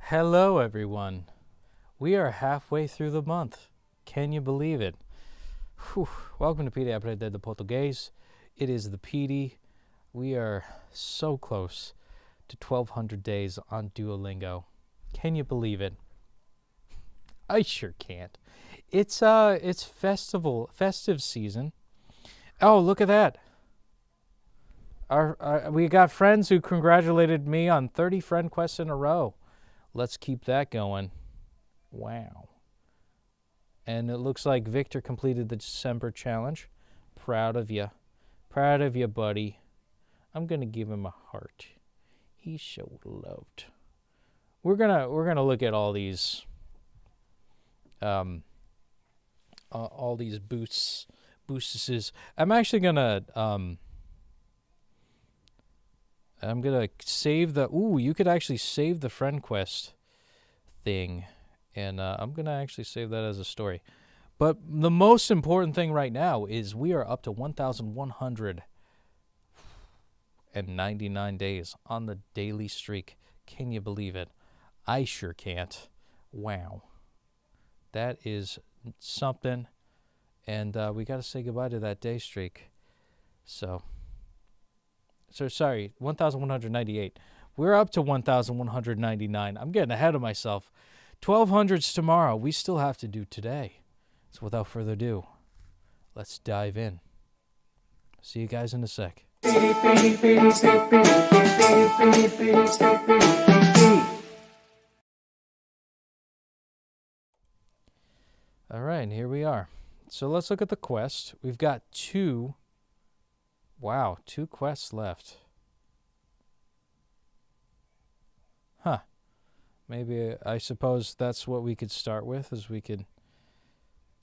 Hello, everyone. We are halfway through the month. Can you believe it? Whew. Welcome to Petey, Aprendendo Português. It is the Petey. We are so close to 1,200 days on Duolingo. Can you believe it? I sure can't. It's festive season. Oh, look at that. We got friends who congratulated me on 30 friend quests in a row. Let's keep that going. Wow. And it looks like Victor completed the December challenge. Proud of you. Proud of you, buddy. I'm going to give him a heart. He's so loved. We're gonna look at all these boosts. I'm actually gonna I'm gonna save the you could actually save the friend quest thing, and I'm gonna actually save that as a story. But the most important thing right now is we are up to 1,199 days on the daily streak. Can you believe it? I sure can't. Wow. That is something. And we got to say goodbye to that day streak. So sorry, 1,198. We're up to 1,199. I'm getting ahead of myself. 1,200's tomorrow. We still have to do today. So without further ado, let's dive in. See you guys in a sec. All right, and here we are. So let's look at the quest. We've got two quests left. Huh. Maybe, I suppose that's what we could start with, is we could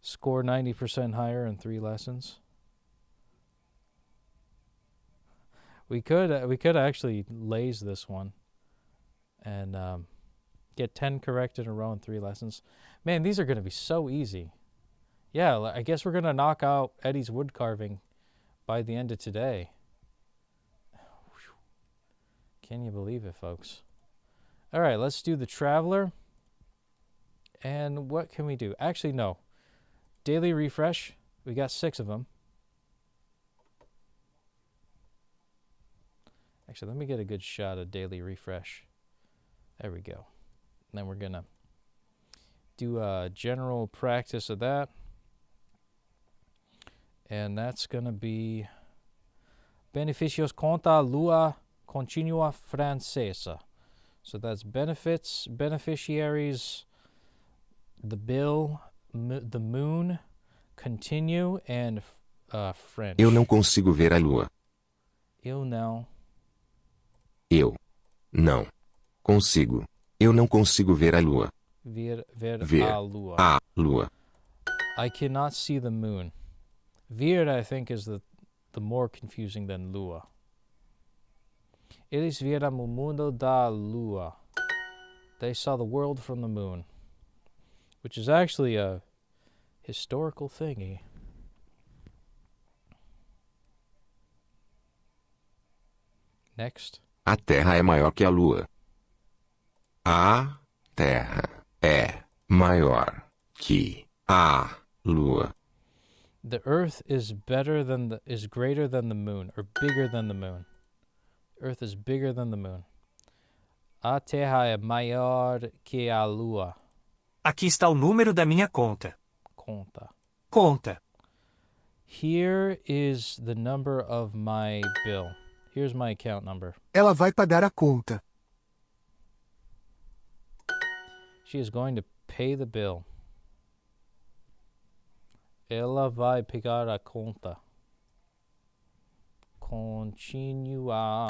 score 90% higher in 3 lessons. We could actually laze this one and get 10 correct in a row in 3 lessons. Man, these are going to be so easy. Yeah, I guess we're going to knock out Eddie's wood carving by the end of today. Can you believe it, folks? All right, let's do the Traveler. And what can we do? Actually, no. Daily refresh. We got 6 of them. Actually, let me get a good shot of daily refresh. There we go. And then we're going to do a general practice of that. And that's going to be Benefícios contra lua continua francesa. So that's benefits, beneficiaries, the bill, the moon, continue, and French. Eu não consigo ver a lua. Eu não consigo. Eu não consigo ver a lua. ver a lua. I cannot see the moon. Ver, I think, is the more confusing than lua. Eles viram o mundo da lua. They saw the world from the moon, which is actually a historical thingy. Next. A Terra é maior que a lua. A Terra é maior que a lua. The Earth is greater than the moon, or bigger than the moon. Earth is bigger than the moon. A Terra é maior que a lua. Aqui está o número da minha conta. Conta. Here is the number of my bill. Here's my account number. Ela vai pagar a conta. She is going to pay the bill. Ela vai pagar a conta. Continua.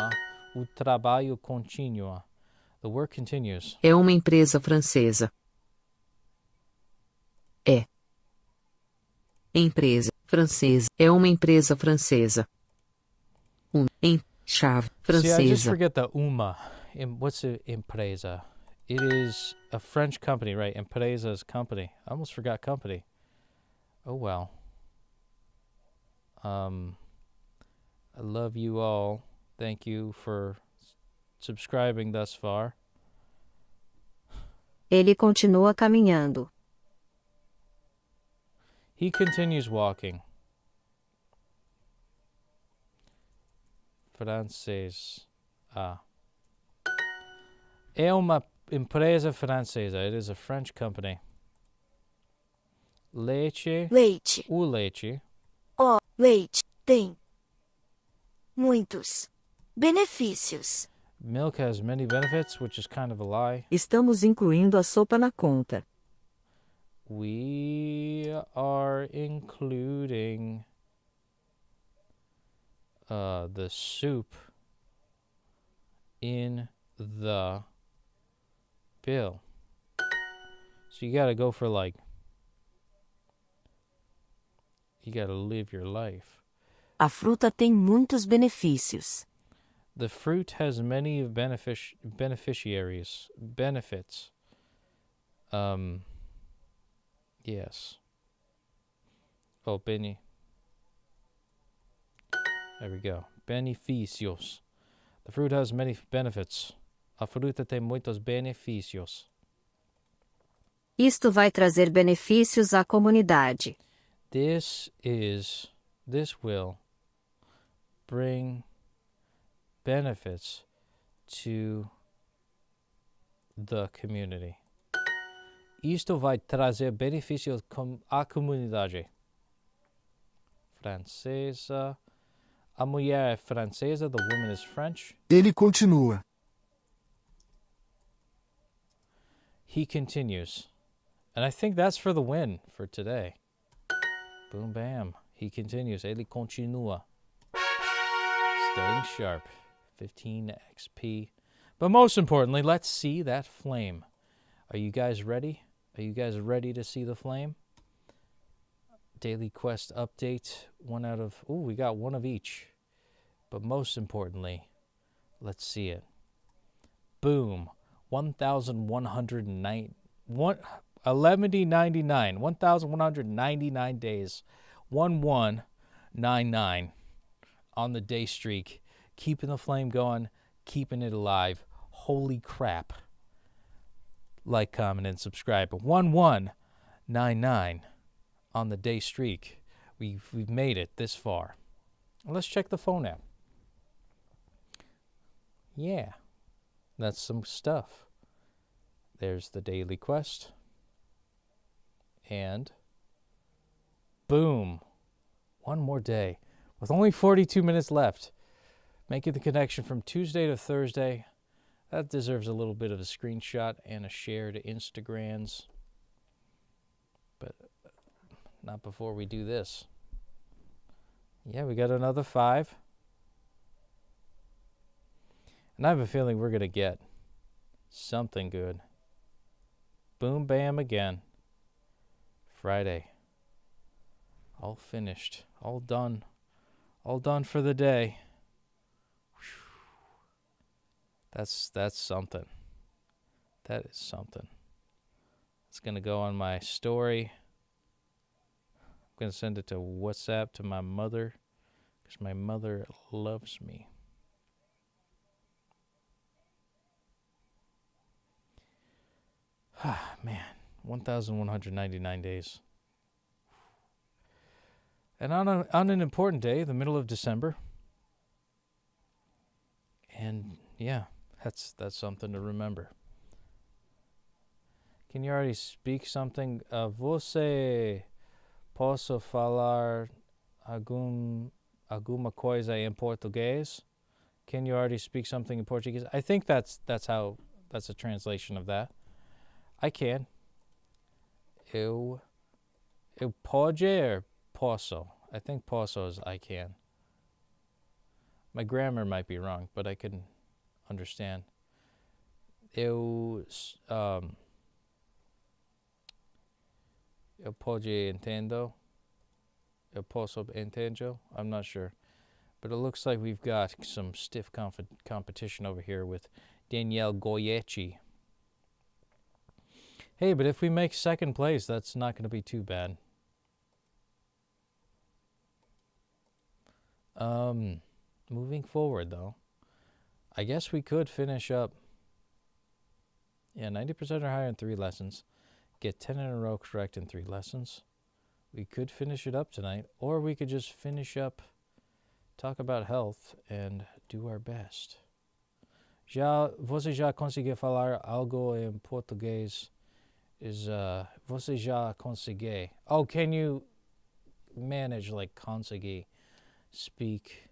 O trabalho continua. The work continues. É uma empresa francesa. É. Empresa francesa. É uma empresa francesa. Chave francesa. See, I just forget the uma. What's the empresa? It is a French company, right? Empresa is company. I almost forgot company. Oh, well. I love you all. Thank you for subscribing thus far. Ele continua caminhando. He continues walking. Francês. É uma empresa francesa. It is a French company. Leite. Leite. O leite. O leite tem muitos benefícios. Milk has many benefits, which is kind of a lie. Estamos incluindo a sopa na conta. We are including the soup in the bill. So you gotta go for like, you gotta live your life. A fruta tem muitos benefícios. The fruit has many benefits. Yes. Oh, Benny. There we go. Benefícios. The fruit has many benefits. A fruta tem muitos benefícios. Isto vai trazer benefícios à comunidade. This will bring benefits to the community. Isto vai trazer benefícios à comunidade. Francesa. A mulher é francesa. The woman is French. Ele continua. He continues. And I think that's for the win for today. Boom, bam. He continues. Ele continua. Staying sharp. 15 XP. But most importantly, let's see that flame. Are you guys ready? Are you guys ready to see the flame? Daily quest update. We got one of each. But most importantly, let's see it. Boom. 1,199 days. 1199 on the day streak. Keeping the flame going, keeping it alive. Holy crap. Like, comment, and subscribe. 1199 on the day streak. We've made it this far. Let's check the phone app. Yeah, that's some stuff. There's the daily quest. And boom, one more day with only 42 minutes left. Making the connection from Tuesday to Thursday. That deserves a little bit of a screenshot and a share to Instagrams. But not before we do this. Yeah, we got another 5. And I have a feeling we're going to get something good. Boom, bam, again. Friday. All finished. All done. All done for the day. That's something. That is something. It's going to go on my story. I'm going to send it to WhatsApp to my mother because my mother loves me. Man, 1,199 days. And on an important day, the middle of December. And yeah, that's something to remember. Can you already speak something? Você posso falar alguma coisa em português? Can you already speak something in Portuguese? I think that's a translation of that. I can. Eu pode or posso? I think posso is I can. My grammar might be wrong, but I can understand. Eu pode entendo. Eu posso entendo. I'm not sure. But it looks like we've got some stiff competition over here with Danielle Goyechi. Hey, but if we make second place, that's not going to be too bad. Moving forward, though, I guess we could finish up Yeah, 90% or higher in 3 lessons. Get 10 in a row correct in 3 lessons. We could finish it up tonight, or we could just finish up, talk about health, and do our best. Você já conseguiu falar algo em português? Você já conseguiu? Oh, can you manage, like, conseguir, speak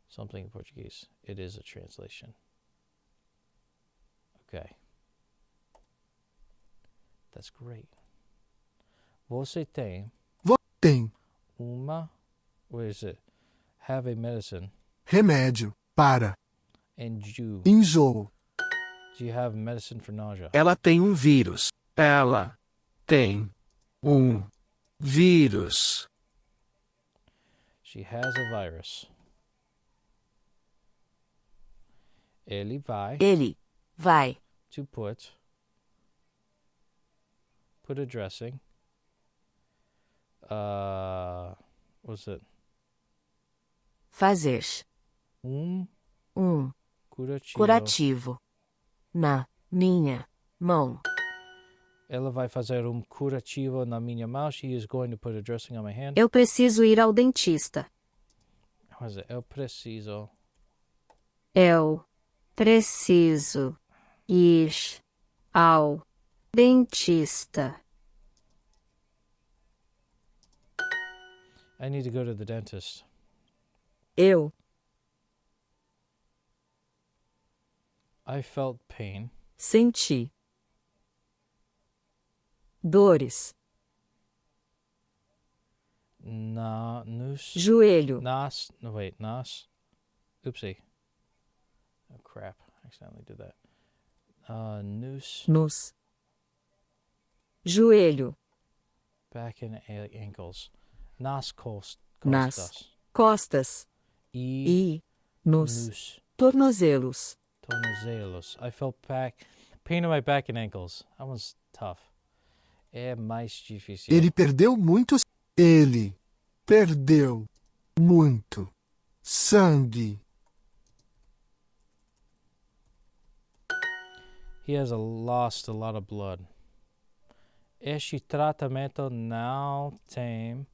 something in Portuguese? It is a translation. Okay. That's great. Você tem Tem uma, what is it? Have a medicine. remédio para Enjoo. enjoo. Do you have medicine for nausea? Ela tem um vírus. Ela tem um vírus. She has a virus. Ele vai Ele vai to put a dressing. What's it? fazer Um curativo na minha mão. Ela vai fazer curativo na minha mão. She is going to put a dressing on my hand. Eu preciso ir ao dentista. What is it? Eu preciso ir ao dentista. I need to go to the dentist. Eu I felt pain. senti dores Nos. joelho, Nas. No, wait. Nas. Oopsie. Oh, crap. I accidentally did that. nos joelho, Back and ankles. Nas costas. nas costas e nos tornozelos. Tornozelos. I felt pain in my back and ankles. That was tough. É mais difícil. Ele perdeu muito sangue. He has lost a lot of blood. Este tratamento não tem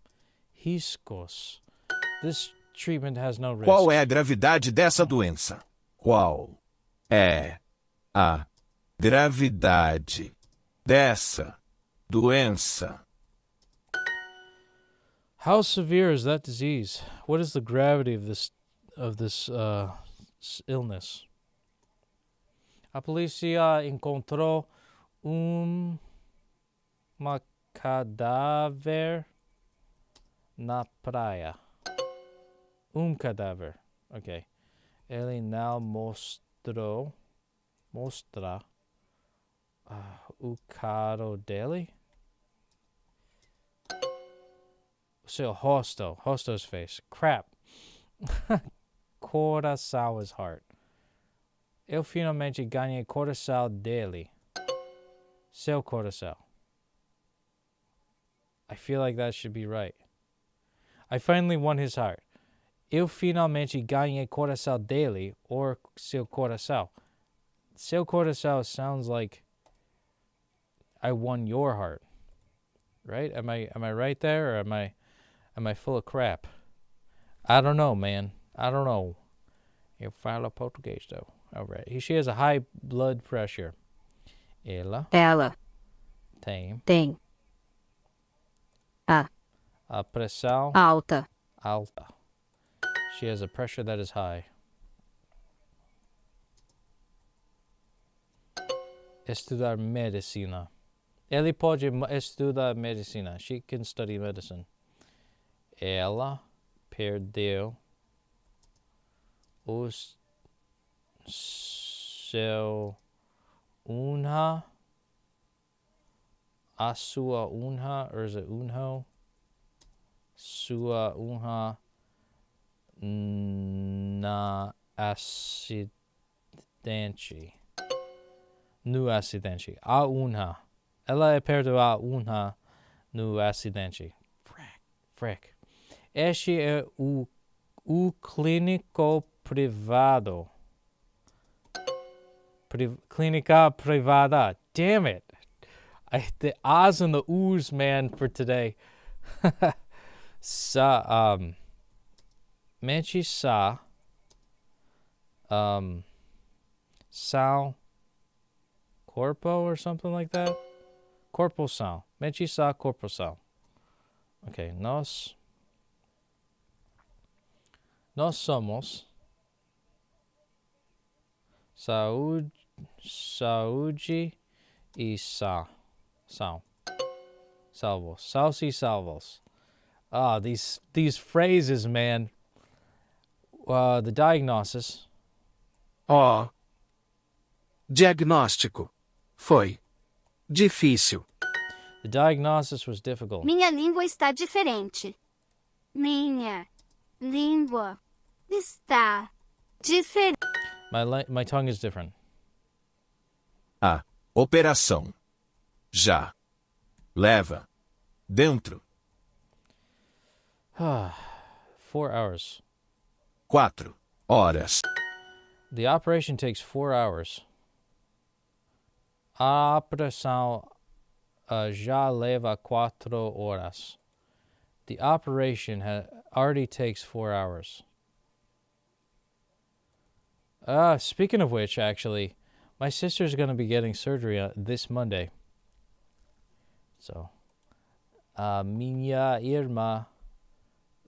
riscos. This treatment has no risks. Qual é a gravidade dessa doença? Qual é a gravidade dessa doença? How severe is that disease? What is the gravity of this illness? A polícia encontrou uma cadáver na praia. Cadáver. Ok. Ele não mostra o carro dele. O seu rosto. Rosto's face. Crap. Coração is heart. Eu finalmente ganhei coração dele. Seu coração. I feel like that should be right. I finally won his heart. Eu finalmente ganhei coração dele, or seu coração. Seu coração sounds like I won your heart. Right? Am I right there, or am I full of crap? I don't know, man. I don't know. Eu falo português, though. All right. She has a high blood pressure. Ela tem a pressão alta. She has a pressure that is high. Estudar medicina. Ele pode estudar medicina. She can study medicine. Ela perdeu seu a sua or is it sua na acidente. No acidente. A ela perdeu a no acidente. Frick. Este é o clínico privado. Clínica privada. damn it. The ahs and the oohs, man, for today. Manchi sa. Sal corpo or something like that. Corpo sal. Manchi sa corpo sal. Okay, nós somos saúde e sal. Salvos. Saus e salvos. Ah, these phrases, man. The diagnosis. Oh. Diagnóstico. Foi. Difícil. The diagnosis was difficult. Minha língua está diferente. Minha língua está diferente. My tongue is different. A operação já leva dentro 4 hours. 4 horas. The operation takes 4 hours. A operação já leva 4 horas. The operation already takes 4 hours. Speaking of which, actually, my sister's going to be getting surgery this Monday. So, minha irmã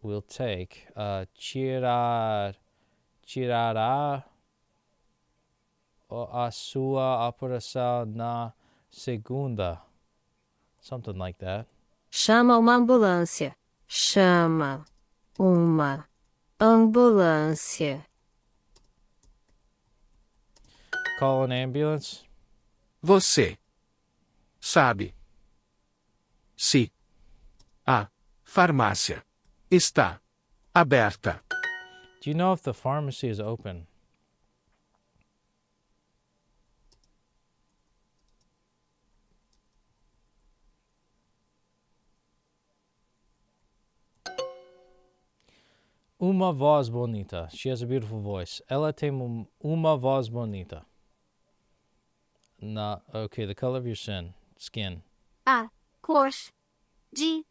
will take, tirará a sua operação na segunda. Something like that. Chama uma ambulância. Chama uma ambulância. Call an ambulance. Você sabe se a farmácia está aberta? Do you know if the pharmacy is open? Uma voz bonita. She has a beautiful voice. Ela tem uma voz bonita. Okay, the color of your skin. A cor de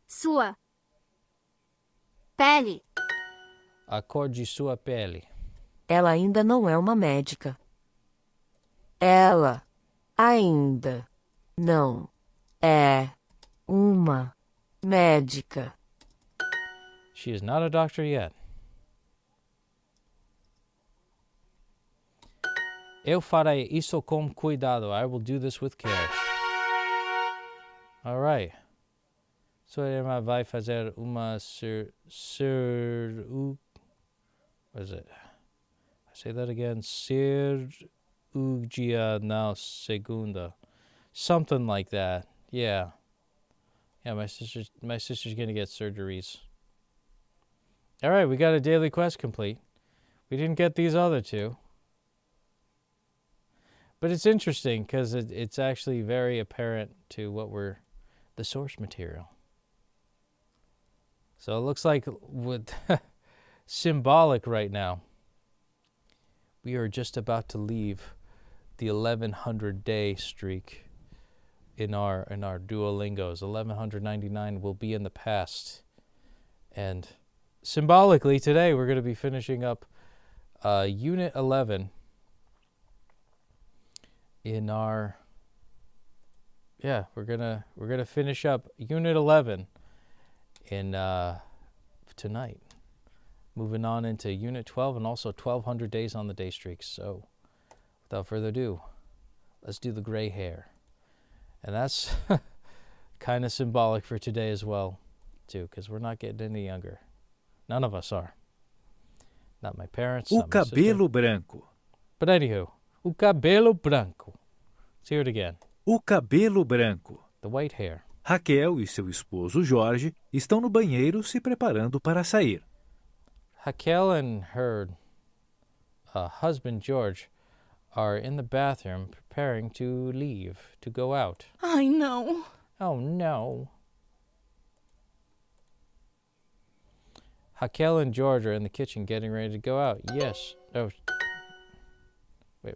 sua pele. A cor de sua pele. Ela ainda não é uma médica. Ela ainda não é uma médica. She is not a doctor yet. Eu farei isso com cuidado. I will do this with care. All right. Sua irmã vai fazer uma what is it? Say that again. Cirurgia na segunda. Something like that. Yeah. Yeah, my sister's going to get surgeries. All right, we got a daily quest complete. We didn't get these other two. But it's interesting because it's actually very apparent to what we're the source material. So it looks like with symbolic right now. We are just about to leave the 1100-day streak in our Duolingos. 1199 will be in the past. And symbolically today we're going to be finishing up Unit 11 in our we're gonna finish up Unit 11 in tonight, moving on into Unit 12 and also 1200 days on the day streak. So without further ado, let's do the gray hair, and that's kind of symbolic for today as well too, because we're not getting any younger. None of us are. Not my parents. O cabelo branco. But anywho, o cabelo branco. Let's hear it again. O cabelo branco. The white hair. Raquel e seu esposo Jorge estão no banheiro se preparando para sair. Raquel and her husband George are in the bathroom preparing to leave, to go out. I know. Oh no. Raquel and George are in the kitchen getting ready to go out. Yes. Oh. Wait.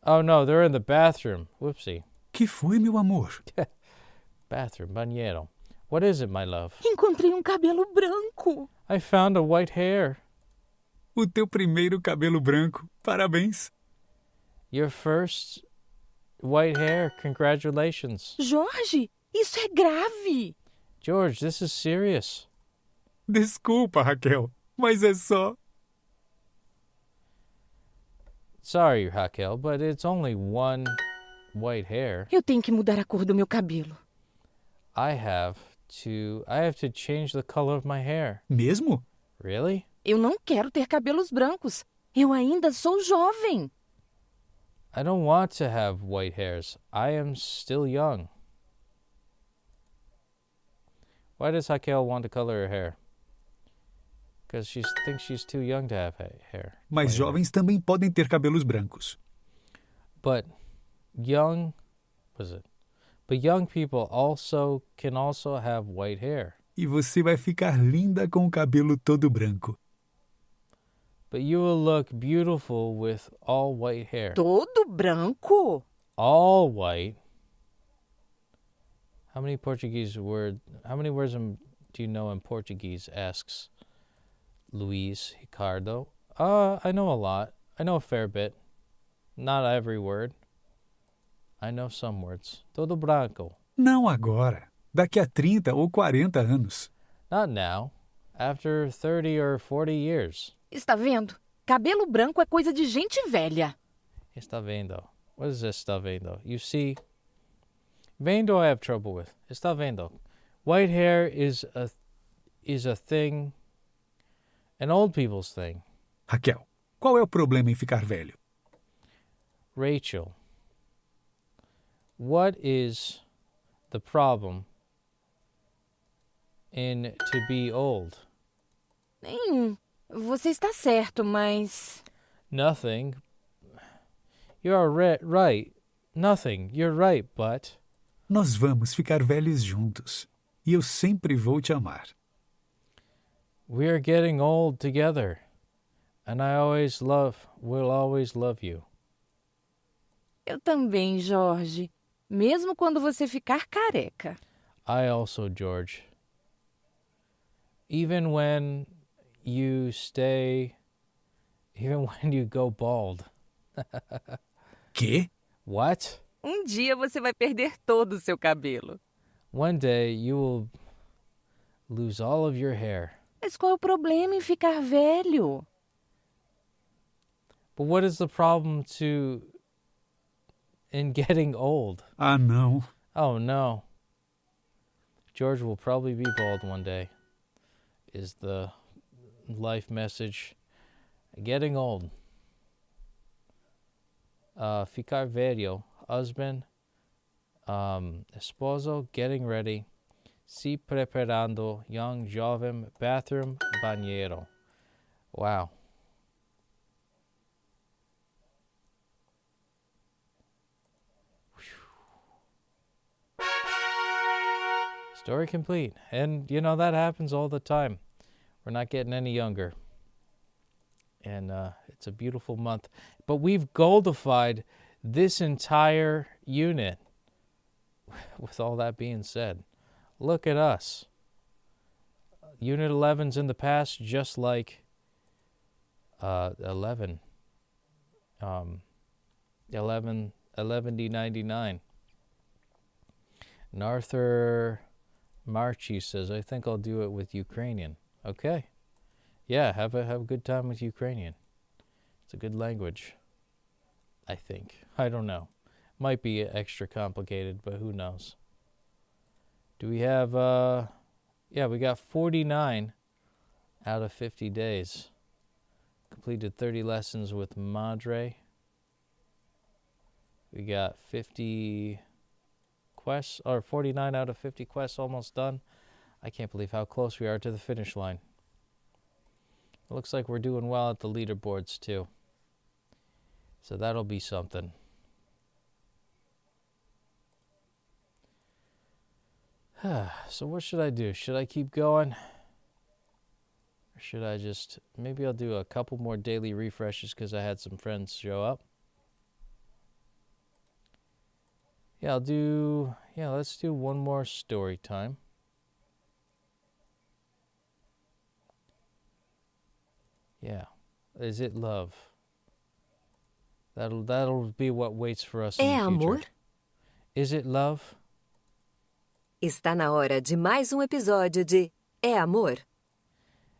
Oh no, they're in the bathroom. Whoopsie. Que foi, meu amor? Bathroom, banheiro. What is it, my love? Encontrei cabelo branco. I found a white hair. O teu primeiro cabelo branco. Parabéns. Your first white hair. Congratulations. Jorge, isso é grave. George, this is serious. Desculpa, Raquel, mas é só... Sorry, Raquel, but it's only one white hair. Eu tenho que mudar a cor do meu cabelo. I have to change the color of my hair. Mesmo? Really? Eu não quero ter cabelos brancos. Eu ainda sou jovem. I don't want to have white hairs. I am still young. Why does Raquel want to color her hair? Because she thinks she's too young to have hair. Mas jovens também podem ter cabelos brancos. But young people can also have white hair. E você vai ficar linda com o cabelo todo branco. But you will look beautiful with all white hair. Todo branco? All white. How many words do you know in Portuguese? Asks Luis Ricardo. I know a lot. I know a fair bit. Not every word. I know some words. Todo branco. Não agora. Daqui a 30 ou 40 anos. Not now. After 30 or 40 years. Está vendo? Cabelo branco é coisa de gente velha. Está vendo? What is this está vendo? You see? Vendo I have trouble with. Está vendo? White hair is a thing, an old people's thing. Raquel, qual é o problema em ficar velho? Rachel, what is the problem in to be old? Você está certo, mas... Nothing. You are right. Nothing. You're right, but... Nós vamos ficar velhos juntos. E eu sempre vou te amar. We are getting old together. And will always love you. Eu também, Jorge. Mesmo quando você ficar careca. I also, George. Even when you go bald. Quê? What? Dia você vai perder todo o seu cabelo. One day you will lose all of your hair. Mas qual é o problema em ficar velho? But what is the problem in getting old? Ah, não. Oh, no. George will probably be bald one day, is the life message. Getting old. Ficar velho. Husband. Esposo. Getting ready. Se preparando. Young, jovem. Bathroom. Banheiro. Wow. Story complete. And, that happens all the time. We're not getting any younger. And it's a beautiful month. But we've goldified this entire unit. With all that being said, look at us. Unit 11's in the past, just like 11. 11D99. And Arthur Marchi says, I think I'll do it with Ukrainian. Okay. Yeah, have a good time with Ukrainian. It's a good language, I think. I don't know. Might be extra complicated, but who knows. Do we have, we got 49 out of 50 days. Completed 30 lessons with Madre. We got 50 quests, or 49 out of 50 quests almost done. I can't believe how close we are to the finish line. It looks like we're doing well at the leaderboards too. So that'll be something. So what should I do? Should I keep going? Or should I maybe I'll do a couple more daily refreshes because I had some friends show up. let's do one more story time. Yeah. Is it love? That'll be what waits for us in the future. Amor? Is it love? Está na hora de mais episódio de É Amor?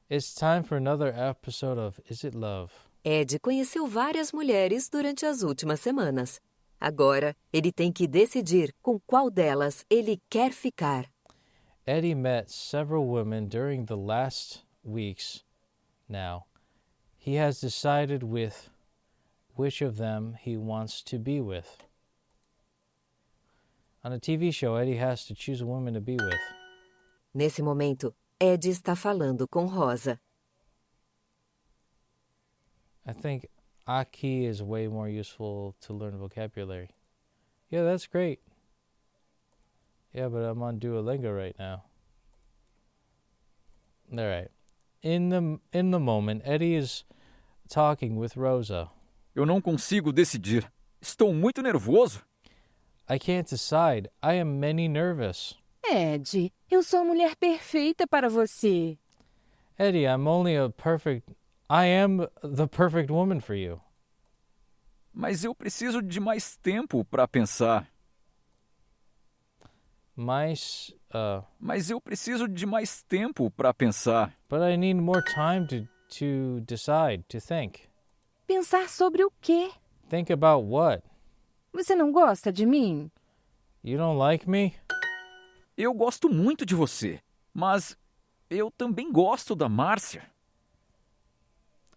It's time for another episode of Is It Love? Ed conheceu várias mulheres durante as últimas semanas. Agora, ele tem que decidir com qual delas ele quer ficar. Eddie met several women during the last weeks now. He has decided with which of them he wants to be with. On a TV show, Eddie has to choose a woman to be with. Nesse momento, Ed está falando com Rosa. I think aqui is way more useful to learn vocabulary. Yeah, that's great. Yeah, but I'm on Duolingo right now. All right. In the moment, Eddie is talking with Rosa. Eu não consigo decidir. Estou muito nervoso. I can't decide. I am many nervous. Ed, eu sou a mulher perfeita para você. Eddie, I am the perfect woman for you. Mas eu preciso de mais tempo para pensar. Mas eu preciso de mais tempo para pensar. But I need more time to decide, to think. Pensar sobre o quê? Think about what? Você não gosta de mim? You don't like me? Eu gosto muito de você, mas eu também gosto da Márcia.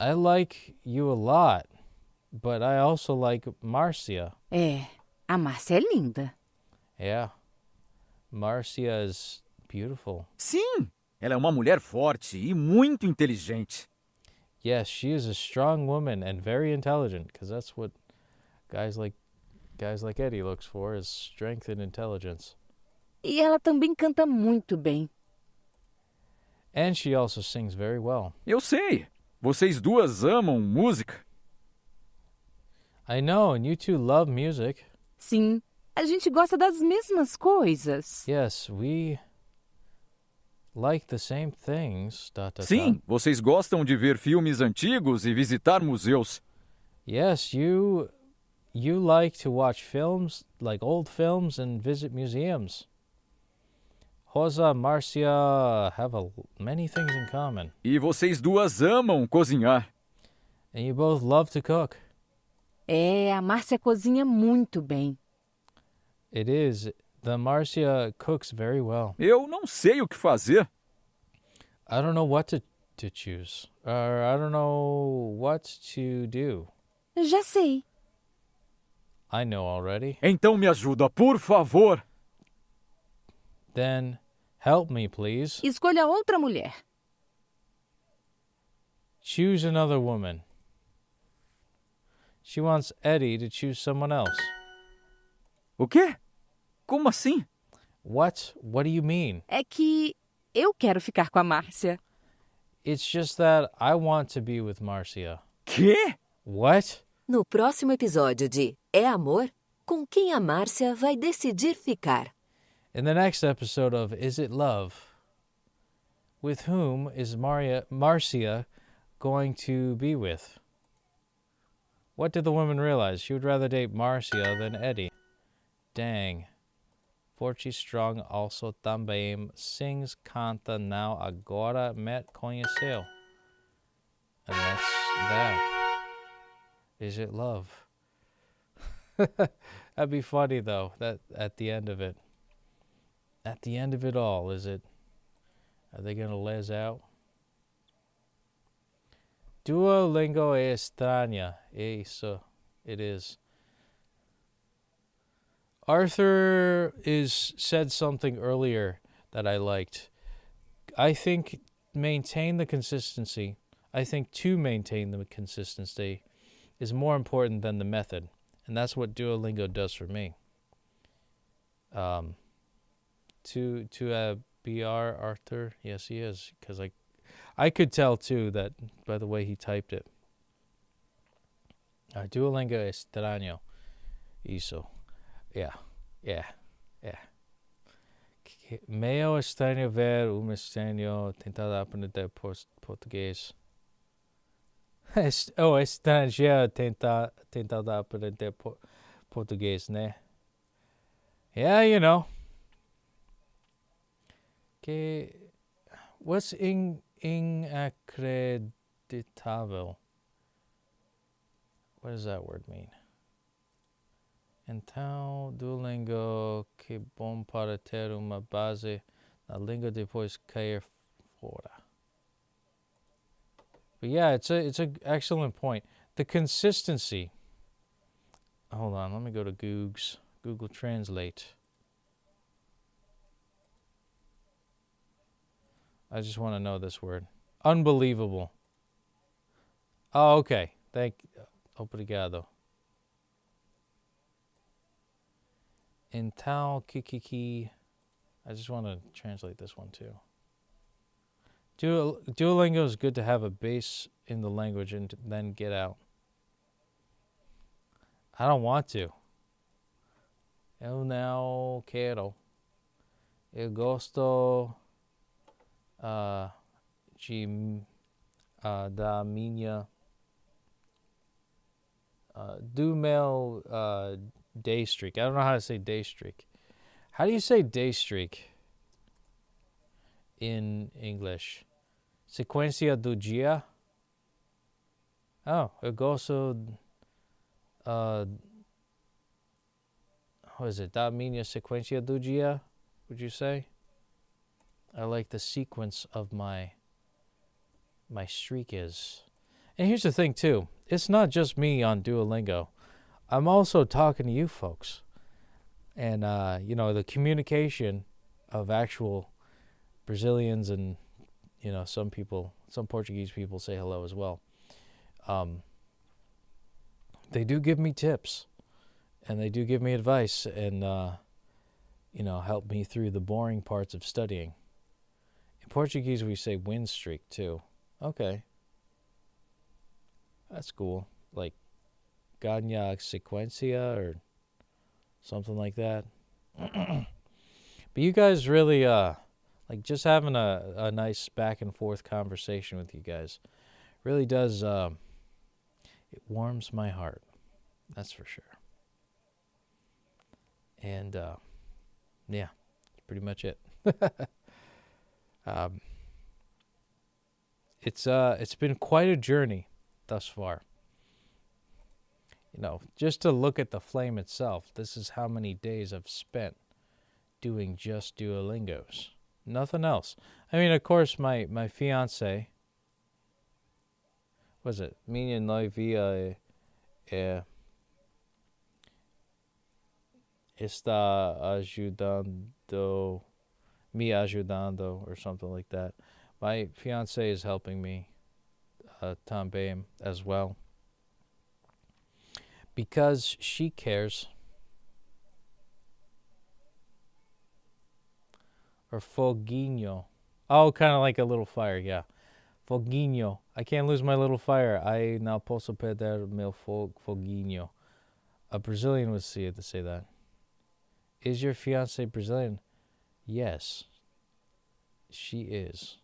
I like you a lot, but I also like Marcia. A Márcia é linda. Yeah. Marcia is beautiful. Sim, ela é uma mulher forte e muito inteligente. Yes, she is a strong woman and very intelligent, because that's what guys like Eddie looks for, is strength and intelligence. E ela também canta muito bem. And she also sings very well. Eu sei. Vocês duas amam música. I know, and you two love music. Sim, a gente gosta das mesmas coisas. Yes, we like the same things. Sim, vocês gostam de ver filmes antigos e visitar museus. Yes, you like to watch films, like old films, and visit museums. Rosa and Marcia have many things in common. E vocês duas amam cozinhar. And you both love to cook. A Márcia cozinha muito bem. It is. The Marcia cooks very well. Eu não sei o que fazer. I don't know what to choose. Or I don't know what to do. Já sei. I know already. Então me ajuda, por favor. Then help me, please. Escolha outra mulher. Choose another woman. She wants Eddie to choose someone else. O quê? Como assim? What? What do you mean? É que eu quero ficar com a Márcia. It's just that I want to be with Marcia. Quê? What? No próximo episódio de É Amor, com quem a Márcia vai decidir ficar. In the next episode of Is It Love? With whom is Marcia going to be with? What did the woman realize? She would rather date Marcia than Eddie. Dang. Forte Strong also também sings, canta, now, agora, met, conheceu. And that's that. Is it love? That'd be funny, though, that at the end of it. At the end of it all, are they going to les out? Duolingo é estranha. Isso, it is. Arthur said something earlier that I liked. I think maintain the consistency. I think to maintain the consistency is more important than the method. And that's what Duolingo does for me. To BR Arthur, yes he is, because I could tell too that by the way he typed it. Duolingo estranho. Isso. Yeah. Yeah, yeah. Meio estranho ver estranho tentando aprender português. Estrangeiro tentando aprender português, né? Yeah, you know. What's inacreditável? What does that word mean? Então, Duolingo, que bom para ter uma base na língua depois cair fora. But yeah, it's an excellent point. The consistency. Hold on, let me go to Google Translate. I just want to know this word. Unbelievable. Oh, okay. Obrigado. Então, kikiki. I just want to translate this one too. Duolingo is good to have a base in the language and then get out. I don't want to. Eu não quero. Eu gosto da minha do meu day streak. I don't know how to say day streak. How do you say day streak in English? Sequência do dia? Oh, eu gosto what is it? Da minha sequência do dia, would you say? I like the sequence of my streak is. And here's the thing too. It's not just me on Duolingo. I'm also talking to you folks. And the communication of actual Brazilians and some Portuguese people say hello as well. They do give me tips and they do give me advice and help me through the boring parts of studying. In Portuguese, we say win streak, too. Okay. That's cool. Like, ganha sequência or something like that. But you guys really, just having a nice back and forth conversation with you guys really does, it warms my heart. That's for sure. And, yeah, that's pretty much it. It's been quite a journey thus far. Just to look at the flame itself, this is how many days I've spent doing just Duolingos. Nothing else. I mean, of course, my fiance, was it? Minha noiva está me ajudando, or something like that. My fiance is helping me também as well. Because she cares. Or foguinho. Oh, kind of like a little fire, yeah. Foguinho. I can't lose my little fire. I não posso perder meu foguinho. A Brazilian would say that. Is your fiance Brazilian? Yes. She is.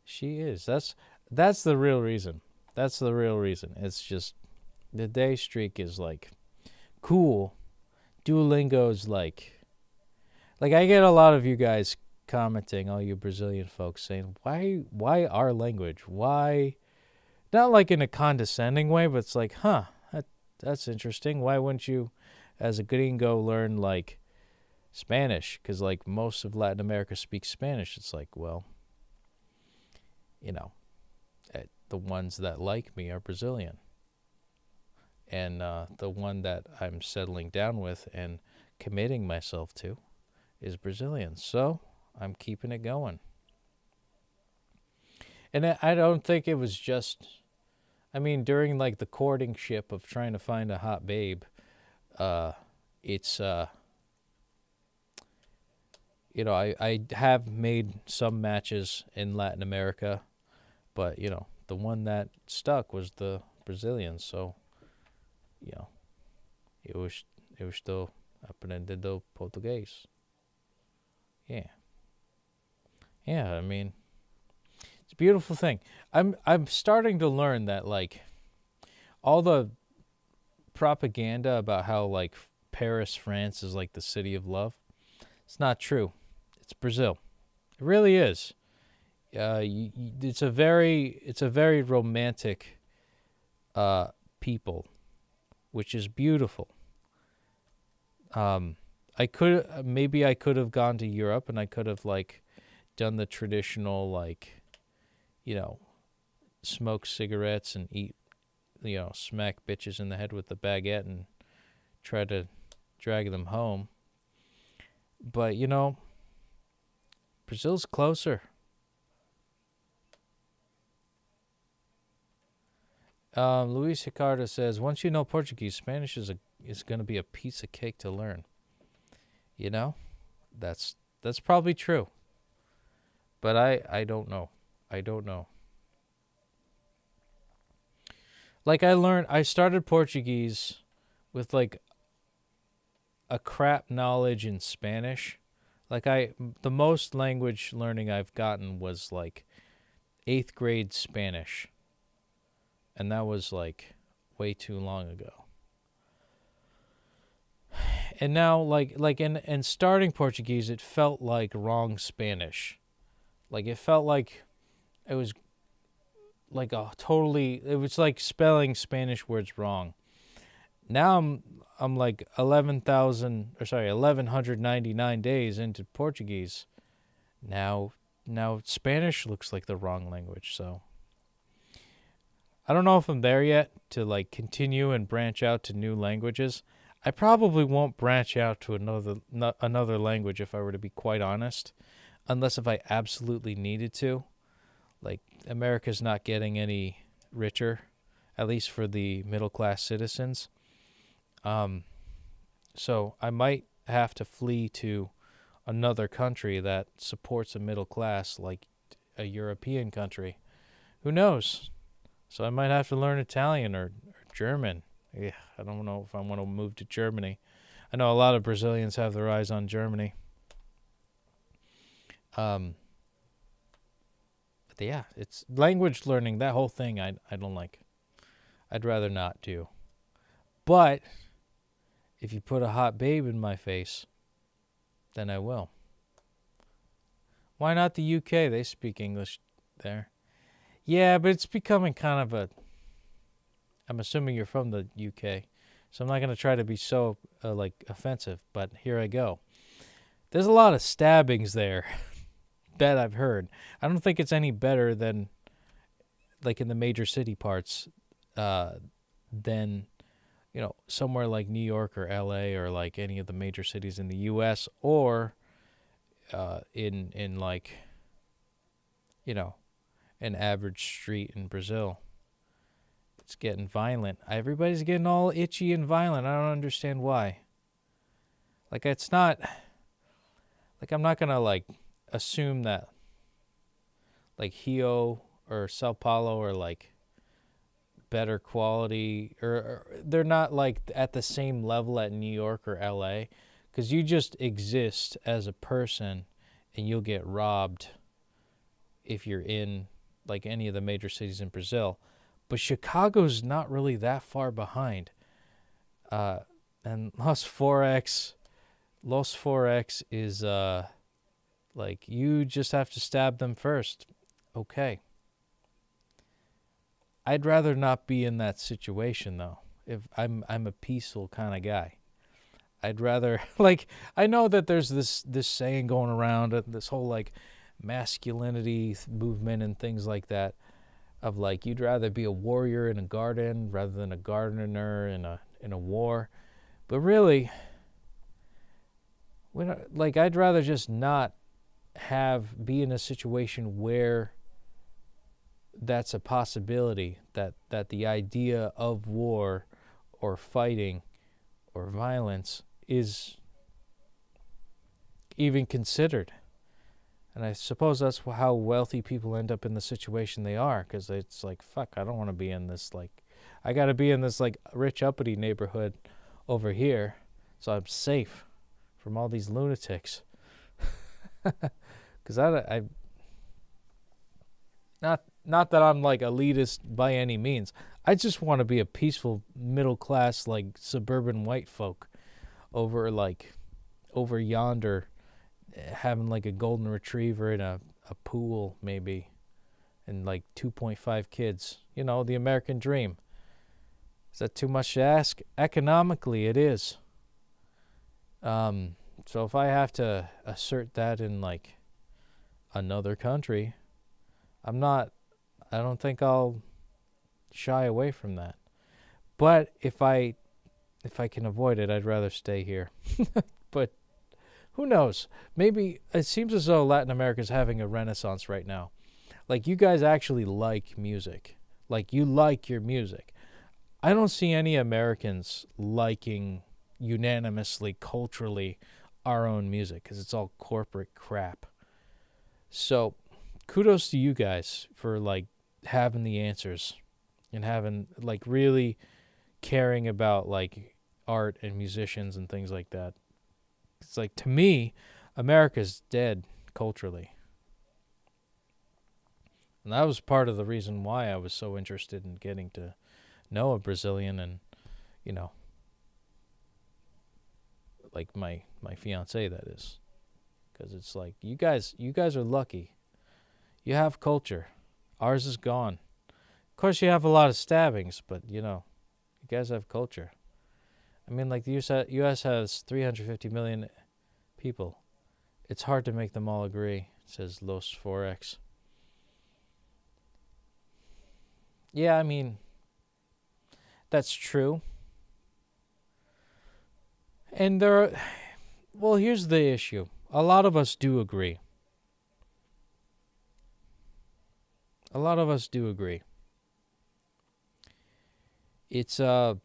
She is. That's the real reason. That's the real reason. It's just the day streak is like cool. Duolingo's like I get a lot of you guys commenting, all you Brazilian folks saying, why our language? Why? Not like in a condescending way, but it's like, that's interesting. Why wouldn't you, as a gringo, learn like Spanish? Because like most of Latin America speaks Spanish. It's like, well, the ones that like me are Brazilian. And the one that I'm settling down with and committing myself to is Brazilian. So I'm keeping it going. And I don't think it was just, during like the courtingship of trying to find a hot babe, it's, I have made some matches in Latin America, but, the one that stuck was the Brazilian. So, it was eu estou aprendendo português. Yeah. Yeah, I mean, it's a beautiful thing. I'm starting to learn that, like, all the propaganda about how, like, Paris, France is like the city of love, it's not true. It's Brazil. It really is. It's a very romantic people, which is beautiful. I could have gone to Europe and I could have, like, done the traditional, like, you know, smoke cigarettes and eat, you know, smack bitches in the head with the baguette and try to drag them home. But, you know, Brazil's closer. Luis Ricardo says, once you know Portuguese, Spanish is going to be a piece of cake to learn. You know, that's probably true. But I don't know. I don't know. Like, I started Portuguese with, like, a crap knowledge in Spanish. Like, the most language learning I've gotten was, like, 8th grade Spanish. And that was, like, way too long ago. And now, like in starting Portuguese, it felt like wrong Spanish. Like, it felt like it was like it was like spelling Spanish words wrong. Now I'm like 1199 days into Portuguese. Now Spanish looks like the wrong language, so I don't know if I'm there yet to, like, continue and branch out to new languages. I probably won't branch out to another language if I were to be quite honest, unless if I absolutely needed to. Like, America's not getting any richer, at least for the middle-class citizens. So I might have to flee to another country that supports a middle class, like a European country. Who knows? So I might have to learn Italian or German. Yeah, I don't know if I want to move to Germany. I know a lot of Brazilians have their eyes on Germany. But yeah, it's language learning, that whole thing I don't like. I'd rather not do. But if you put a hot babe in my face, then I will. Why not the UK? They speak English there. Yeah, but it's becoming kind of a... I'm assuming you're from the UK, so I'm not going to try to be so, like, offensive, but here I go. There's a lot of stabbings there that I've heard. I don't think it's any better than, like, in the major city parts than, you know, somewhere like New York or LA or, like, any of the major cities in the US or in like, you know, an average street in Brazil. It's getting violent. Everybody's getting all itchy and violent. I don't understand why. Like, it's not... Like, I'm not going to, like, assume that, like, Rio or Sao Paulo are, like, better quality. Or they're not, like, at the same level at New York or LA. Because you just exist as a person and you'll get robbed if you're in, like, any of the major cities in Brazil. But Chicago's not really that far behind. And Los Forex is, like, you just have to stab them first. Okay. I'd rather not be in that situation, though. If I'm a peaceful kind of guy. I'd rather, like, I know that there's this saying going around, this whole, like, masculinity movement and things like that. Of, like, you'd rather be a warrior in a garden rather than a gardener in a war. But really, like, I'd rather just not be in a situation where that's a possibility, that the idea of war or fighting or violence is even considered. And I suppose that's how wealthy people end up in the situation they are, because it's like, fuck, I don't want to be in this, like, I got to be in this, like, rich uppity neighborhood over here so I'm safe from all these lunatics. Because I not that I'm like elitist by any means. I just want to be a peaceful middle class like suburban white folk over yonder, having like a golden retriever in a pool maybe, and like 2.5 kids. You know, the American dream. Is that too much to ask? Economically, it is. So if I have to assert that in like another country, I don't think I'll shy away from that. But if I can avoid it, I'd rather stay here. But who knows? Maybe it seems as though Latin America is having a renaissance right now. Like, you guys actually like music. Like, you like your music. I don't see any Americans liking unanimously, culturally, our own music, because it's all corporate crap. So kudos to you guys for like having the answers and having like really caring about like art and musicians and things like that. It's like, to me, America's dead culturally. And that was part of the reason why I was so interested in getting to know a Brazilian, and, you know, like my fiance, that is. Because it's like, you guys are lucky. You have culture. Ours is gone. Of course, you have a lot of stabbings, but, you know, you guys have culture. I mean, like, the U.S. has 350 million people. It's hard to make them all agree, says Los Forex. Yeah, I mean, that's true. And well, here's the issue. A lot of us do agree. A lot of us do agree. It's, I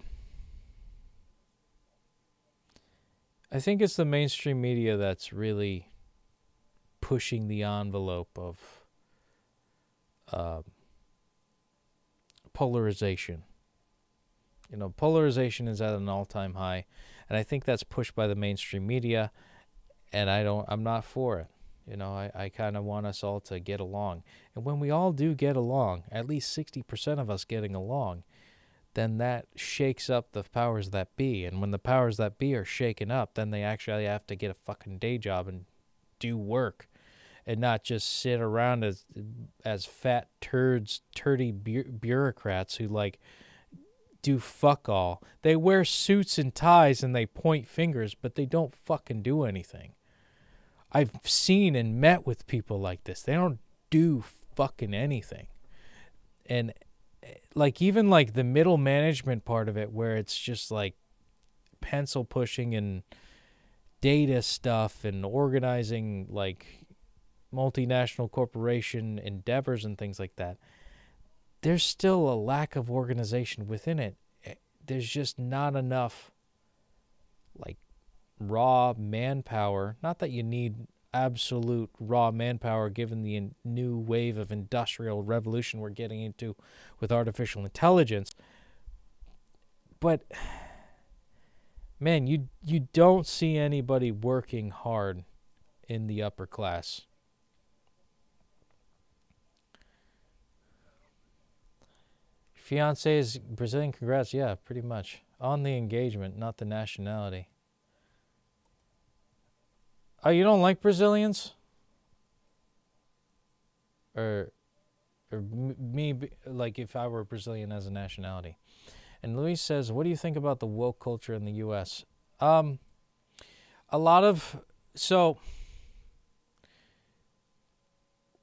think it's the mainstream media that's really pushing the envelope of polarization. You know, polarization is at an all-time high, and I think that's pushed by the mainstream media, and I'm not for it. You know, I kind of want us all to get along. And when we all do get along, at least 60% of us getting along, then that shakes up the powers that be. And when the powers that be are shaken up, then they actually have to get a fucking day job and do work, and not just sit around as fat turdy bureaucrats who, like, do fuck all. They wear suits and ties and they point fingers, but they don't fucking do anything. I've seen and met with people like this. They don't do fucking anything. And like, even like the middle management part of it, where it's just like pencil pushing and data stuff and organizing like multinational corporation endeavors and things like that, there's still a lack of organization within it. There's just not enough like raw manpower. Not that you need absolute raw manpower given the new wave of industrial revolution we're getting into with artificial intelligence. But man, you don't see anybody working hard in the upper class. Fiance is Brazilian, congrats. Yeah, pretty much. On the engagement, not the nationality. Oh, you don't like Brazilians? Or me, like, if I were Brazilian as a nationality. And Luis says, what do you think about the woke culture in the U.S.? So,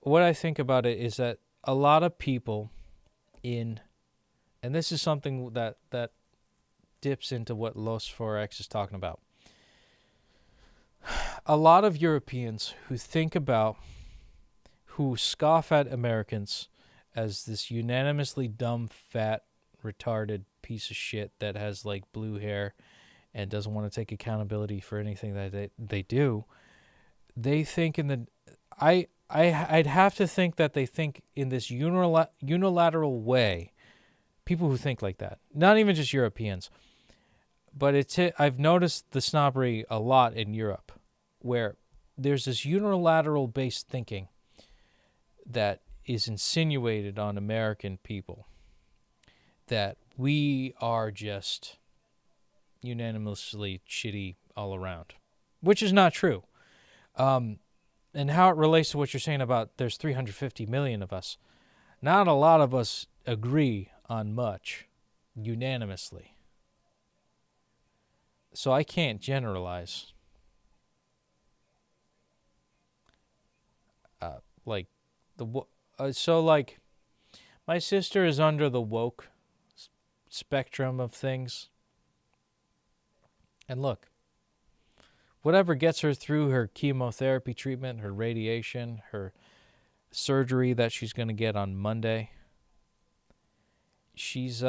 what I think about it is that a lot of people and this is something that dips into what Los Forex is talking about. A lot of Europeans who scoff at Americans as this unanimously dumb, fat, retarded piece of shit that has like blue hair and doesn't want to take accountability for anything that they do, they think I'd have to think that they think in this unilateral way. People who think like that, not even just Europeans, But I've noticed the snobbery a lot in Europe, where there's this unilateral-based thinking that is insinuated on American people, that we are just unanimously shitty all around, which is not true. And how it relates to what you're saying about there's 350 million of us. Not a lot of us agree on much unanimously. So I can't generalize. My sister is under the woke spectrum of things. And look, whatever gets her through her chemotherapy treatment, her radiation, her surgery that she's going to get on Monday, she's,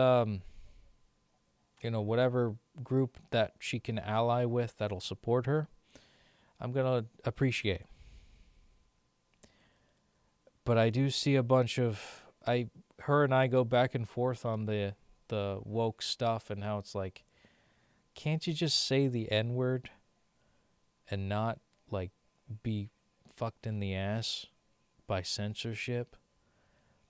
whatever group that she can ally with that'll support her, I'm going to appreciate. But I do see a bunch of, her and I go back and forth on the woke stuff and how it's like, can't you just say the N-word and not, be fucked in the ass by censorship?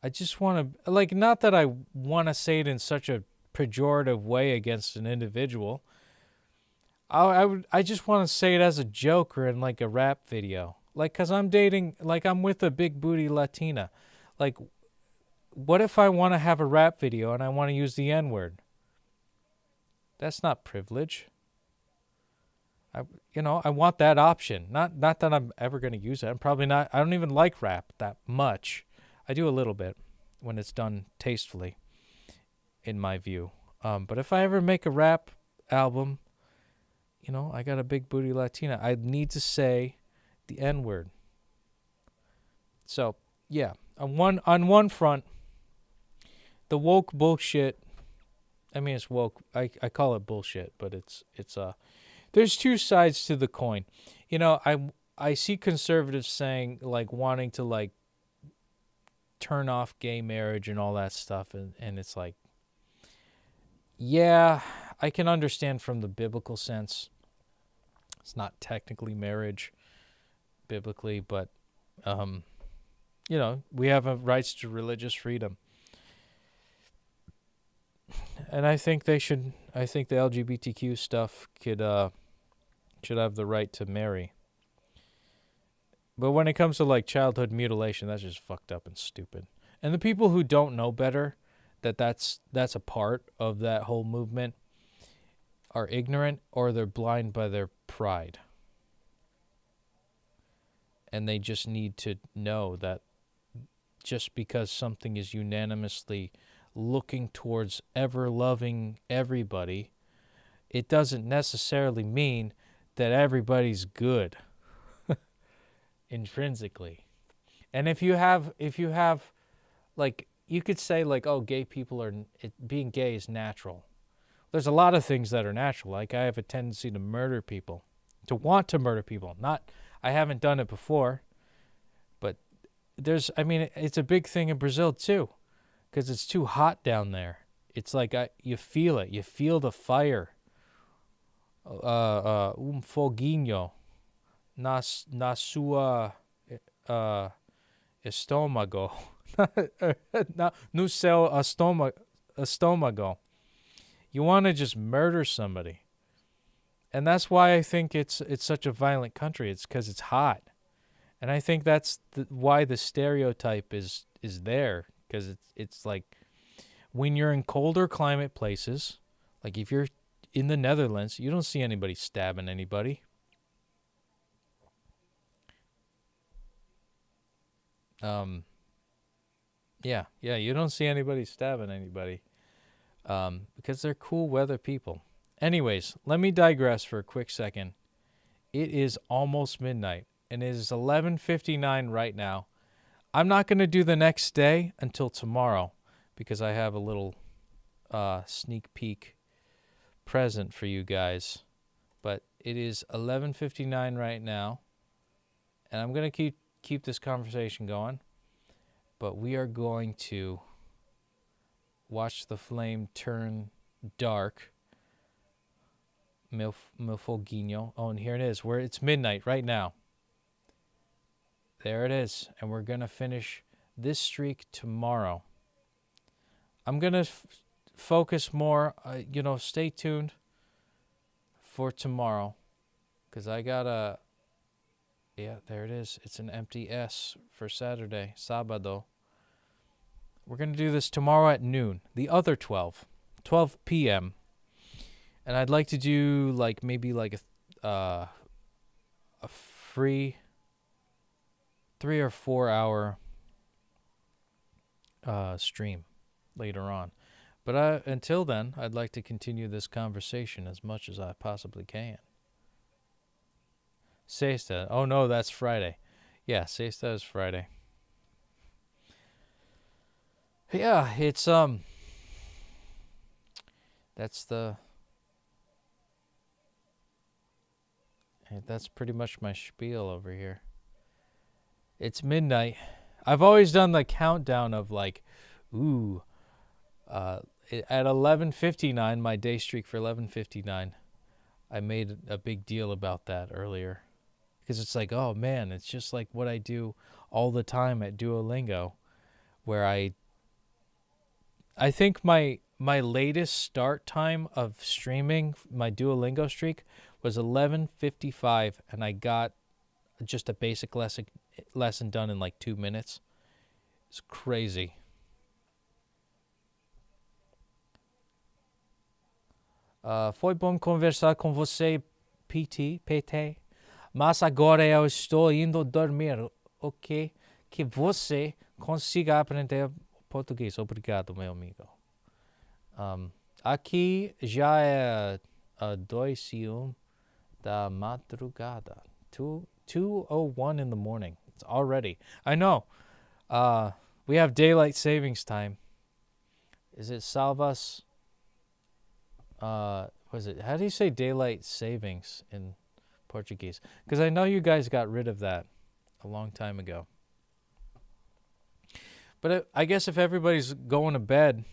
I just want to, not that I want to say it in such a pejorative way against an individual. I just want to say it as a joke or in, a rap video. Because I'm dating, I'm with a big booty Latina. What if I want to have a rap video and I want to use the N-word? That's not privilege. I want that option. Not that I'm ever going to use it. I'm probably not. I don't even like rap that much. I do a little bit when it's done tastefully, in my view. But if I ever make a rap album, I got a big booty Latina. I need to say the N-word. So, yeah. On one front, the woke bullshit, I mean, it's woke. I call it bullshit, but it's there's two sides to the coin. I see conservatives saying, wanting to, turn off gay marriage and all that stuff, and it's like, yeah, I can understand from the biblical sense. It's not technically marriage, biblically, but, we have rights to religious freedom. And I think the LGBTQ stuff should have the right to marry. But when it comes to childhood mutilation, that's just fucked up and stupid. And the people who don't know better that's a part of that whole movement are ignorant, or they're blind by their pride. And they just need to know that just because something is unanimously looking towards ever loving everybody, it doesn't necessarily mean that everybody's good intrinsically. And if you have you could say oh, gay people being gay is natural. There's a lot of things that are natural. I have a tendency to murder people, to want to murder people. I haven't done it before, but it's a big thing in Brazil too, because it's too hot down there. It's you feel it. You feel the fire. Foguinho na sua estômago. No seu estômago. You want to just murder somebody. And that's why I think it's such a violent country. It's because it's hot. And I think that's why the stereotype is there. Because it's when you're in colder climate places, if you're in the Netherlands, you don't see anybody stabbing anybody. Yeah, you don't see anybody stabbing anybody. Because they're cool weather people. Anyways, let me digress for a quick second. It is almost midnight, and it is 11:59 right now. I'm not going to do the next day until tomorrow, because I have a little sneak peek present for you guys. But it is 11:59 right now, and I'm going to keep this conversation going. But we are going to watch the flame turn dark meu foguinho. Oh, and here it is. It's midnight right now. There it is. And we're going to finish this streak tomorrow. I'm going to focus more, stay tuned for tomorrow. Because I got yeah, there it is. It's an empty S for Saturday, Sábado. We're going to do this tomorrow at noon. The other 12 p.m. And I'd like to do maybe a free 3 or 4 hour stream later on. But until then, I'd like to continue this conversation as much as I possibly can. Sexta. Oh no, that's Friday. Yeah, Sexta is Friday. Yeah, it's that's pretty much my spiel over here. It's midnight. I've always done the countdown of at 11:59, my day streak for 11:59. I made a big deal about that earlier. Because it's oh man, it's just like what I do all the time at Duolingo, where I think my latest start time of streaming my Duolingo streak was 11:55, and I got just a basic lesson done in 2 minutes. It's crazy. Foi bom conversar com você, Petey. Mas agora eu estou indo dormir, ok? Que você consiga aprender português. Obrigado, meu amigo. Aqui já é 2:01 da madrugada. 2:01 in the morning. It's already. I know. We have daylight savings time. Is it salvas? Was it? How do you say daylight savings in Portuguese? Because I know you guys got rid of that a long time ago. But I guess if everybody's going to bed,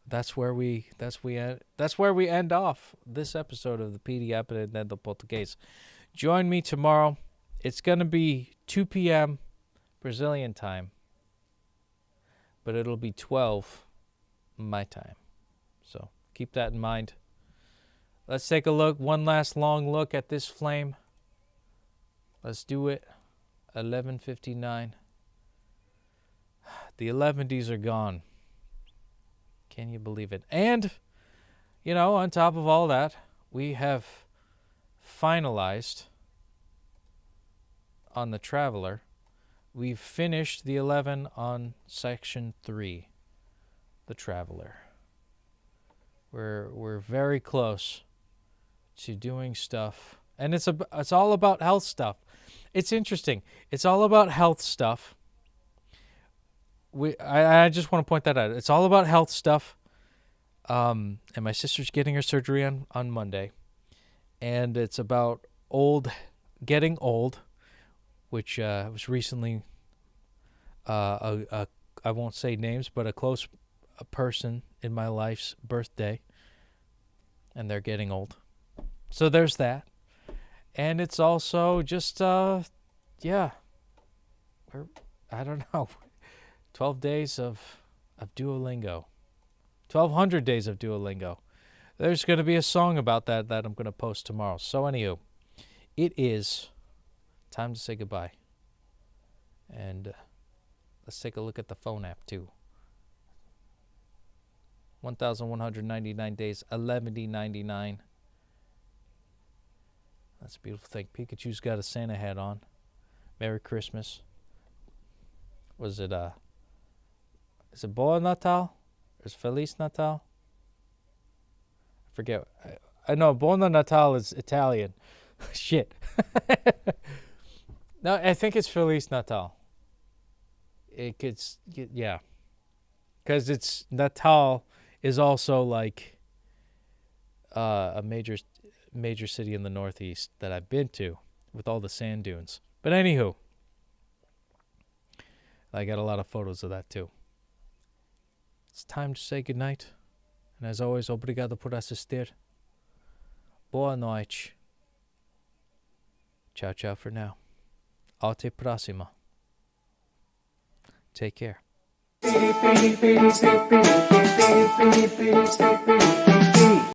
that's where we end off this episode of the Petey Aprendendo Português. Join me tomorrow. It's going to be 2 p.m. Brazilian time, but it'll be 12 my time. So keep that in mind. Let's take a look, one last long look at this flame. Let's do it. 11:59. The 11s are gone. Can you believe it? And, on top of all that, we have finalized on the Traveler. We've finished the 11 on section 3, the Traveler. We're very close to doing stuff, and it's all about health stuff. It's interesting. It's all about health stuff. I just want to point that out. It's all about health stuff. And my sister's getting her surgery on Monday, and it's about getting old, which was recently I won't say names, but a person in my life's birthday, and they're getting old. So there's that. And it's also just I don't know, 12 days of Duolingo. 1,200 days of Duolingo. There's going to be a song about that I'm going to post tomorrow. So anywho, it is time to say goodbye. And let's take a look at the phone app too. 1,199 days, 11.99. That's a beautiful thing. Pikachu's got a Santa hat on. Merry Christmas. Is it Buon Natal? Or is Feliz Natal? I forget. I know Buon Natal is Italian. Shit. No, I think it's Feliz Natal. Yeah. Because it's Natal is also like a major city in the Northeast that I've been to with all the sand dunes. But anywho, I got a lot of photos of that too. It's time to say goodnight. And as always, obrigado por assistir. Boa noite. Ciao, ciao for now. Até próxima. Take care.